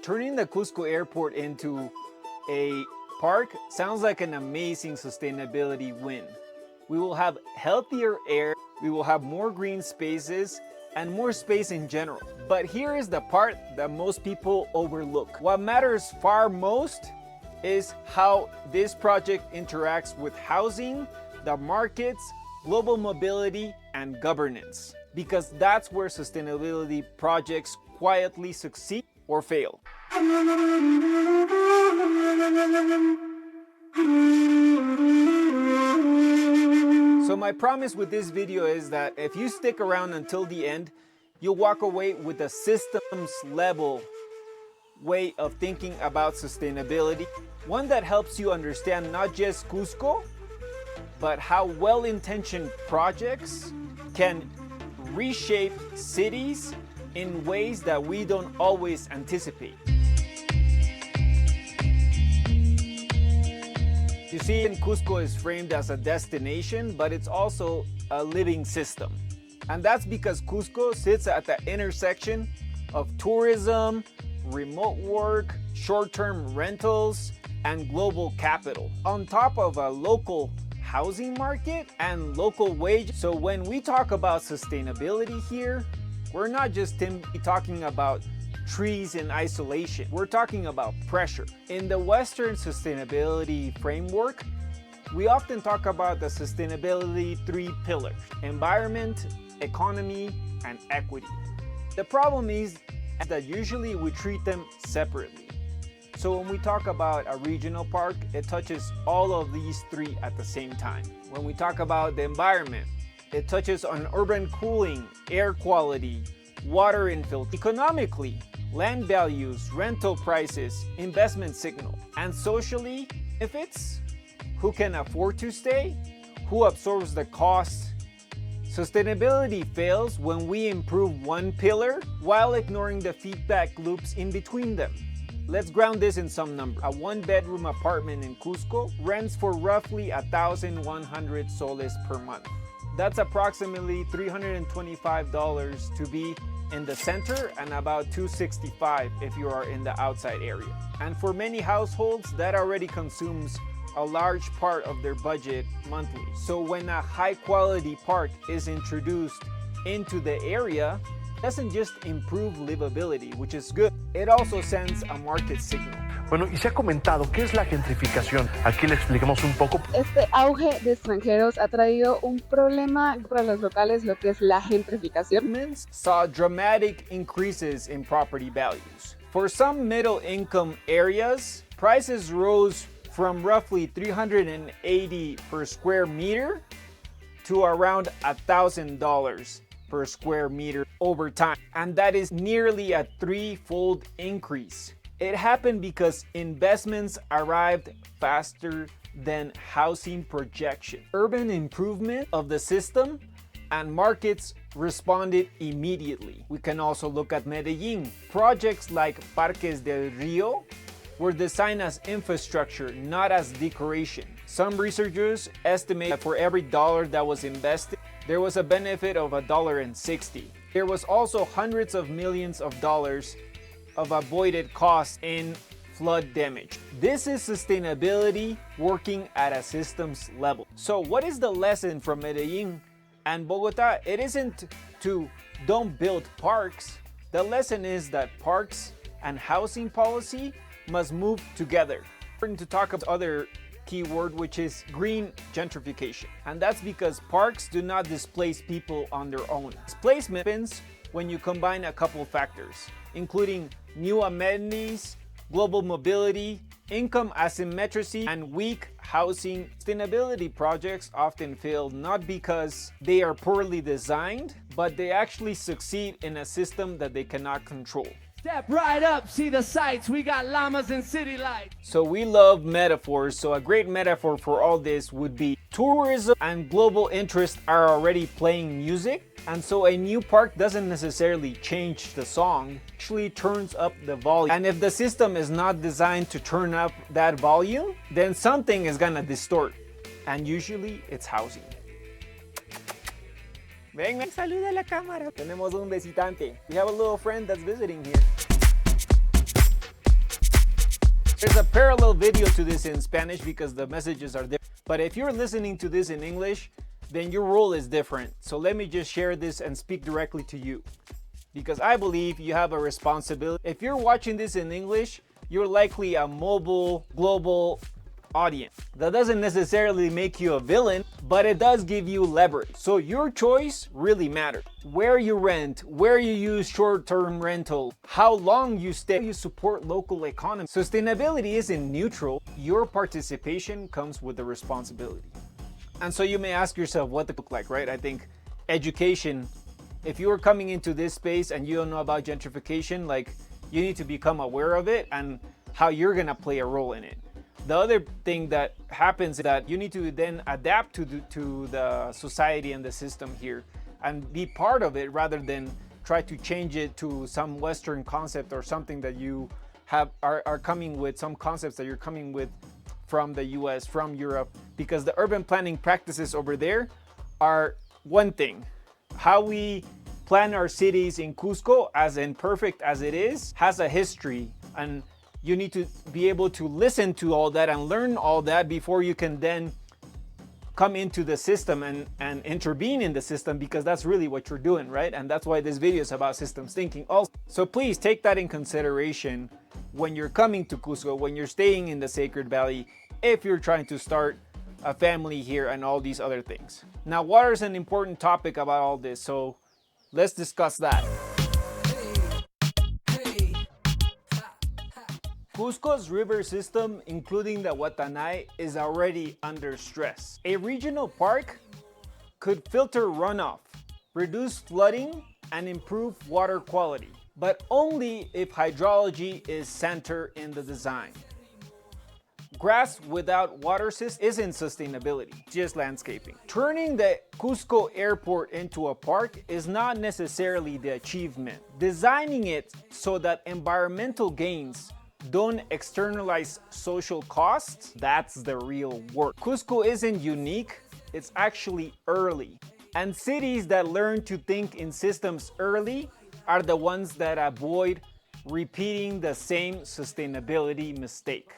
Turning the Cusco airport into a park sounds like an amazing sustainability win. We will have healthier air, we will have more green spaces, and more space in general. But here is the part that most people overlook. What matters far most is how this project interacts with housing, the markets, global mobility, and governance. Because that's where sustainability projects quietly succeed or fail. So my promise with this video is that if you stick around until the end, you'll walk away with a systems level way of thinking about sustainability. One that helps you understand not just Cusco, but how well-intentioned projects can reshape cities in ways that we don't always anticipate. You see, Cusco is framed as a destination, but it's also a living system. And that's because Cusco sits at the intersection of tourism, remote work, short-term rentals, and global capital, on top of a local housing market and local wage. So when we talk about sustainability here, we're not just talking about trees in isolation. We're talking about pressure. In the Western sustainability framework, we often talk about the sustainability 3 pillars: environment, economy, and equity. The problem is that usually we treat them separately. So when we talk about a regional park, it touches all of these 3 at the same time. When we talk about the environment, it touches on urban cooling, air quality, water infiltration. Economically, land values, rental prices, investment signal. And socially, if it's who can afford to stay, who absorbs the cost. Sustainability fails when we improve one pillar while ignoring the feedback loops in between them. Let's ground this in some number. A 1-bedroom apartment in Cusco rents for roughly 1,100 soles per month. That's approximately $325 to be in the center and about $265 if you are in the outside area. And for many households, that already consumes a large part of their budget monthly. So when a high-quality park is introduced into the area, it doesn't just improve livability, which is good, it also sends a market signal. Bueno, y se ha comentado, ¿qué es la gentrificación? Aquí le explicamos un poco. Este auge de extranjeros ha traído un problema para los locales, lo que es la gentrificación. Saw dramatic increases in property values. For some middle-income areas, prices rose from roughly $380 per square meter to around $1,000 per square meter over time. And that is nearly a 3-fold increase. It happened because investments arrived faster than housing projection. Urban improvement of the system and markets responded immediately. We can also look at Medellin. Projects like Parques del Río were designed as infrastructure, not as decoration. Some researchers estimate that for every dollar that was invested, there was a benefit of $1.60. There was also hundreds of millions of dollars of avoided costs in flood damage. This is sustainability working at a systems level. So what is the lesson from Medellin and Bogota? It isn't to don't build parks. The lesson is that parks and housing policy must move together. We're going to talk about other keyword, which is green gentrification. And that's because parks do not displace people on their own. Displacement happens when you combine a couple factors, including new amenities, global mobility, income asymmetry, and weak housing. Sustainability projects often fail not because they are poorly designed, but they actually succeed in a system that they cannot control. Step right up, see the sights. We got llamas and city lights. So we love metaphors, so a great metaphor for all this would be tourism and global interest are already playing music, and so a new park doesn't necessarily change the song, it actually turns up the volume. And if the system is not designed to turn up that volume, then something is gonna distort, and usually it's housing. Ven, saluda a la cámara. Tenemos un visitante. We have a little friend that's visiting here. There's a parallel video to this in Spanish because the messages are different. But if you're listening to this in English, then your role is different. So let me just share this and speak directly to you, because I believe you have a responsibility. If you're watching this in English, you're likely a mobile, global audience. That doesn't necessarily make you a villain, but it does give you leverage. So your choice really matters. Where you rent, where you use short-term rental, how long you stay, you support local economy. Sustainability isn't neutral. Your participation comes with the responsibility. And so you may ask yourself what to look like, right? I think education, if you're coming into this space and you don't know about gentrification, like, you need to become aware of it and how you're gonna play a role in it. The other thing that happens is that you need to then adapt to the society and the system here and be part of it rather than try to change it to some Western concept or something that you are coming with, some concepts that you're coming with from the US, from Europe, because the urban planning practices over there are one thing. How we plan our cities in Cusco, as imperfect as it is, has a history, and you need to be able to listen to all that and learn all that before you can then come into the system and intervene in the system, because that's really what you're doing, right? And that's why this video is about systems thinking also. So please take that in consideration when you're coming to Cusco, when you're staying in the Sacred Valley, if you're trying to start a family here and all these other things. Now, water is an important topic about all this, so let's discuss that. Cusco's river system, including the Guatanay, is already under stress. A regional park could filter runoff, reduce flooding, and improve water quality, but only if hydrology is centered in the design. Grass without water system isn't sustainability, just landscaping. Turning the Cusco airport into a park is not necessarily the achievement. Designing it so that environmental gains don't externalize social costs, that's the real work. Cusco isn't unique, it's actually early. And cities that learn to think in systems early are the ones that avoid repeating the same sustainability mistake.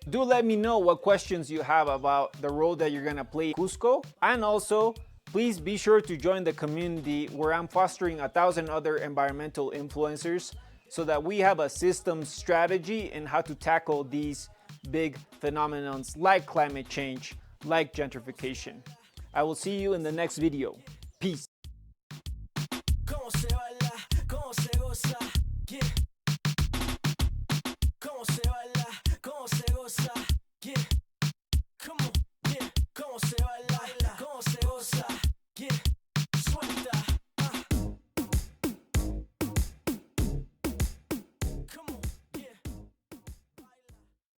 Do let me know what questions you have about the role that you're gonna play in Cusco. And also, please be sure to join the community where I'm fostering 1,000 other environmental influencers so that we have a systems strategy in how to tackle these big phenomenons like climate change, like gentrification. I will see you in the next video.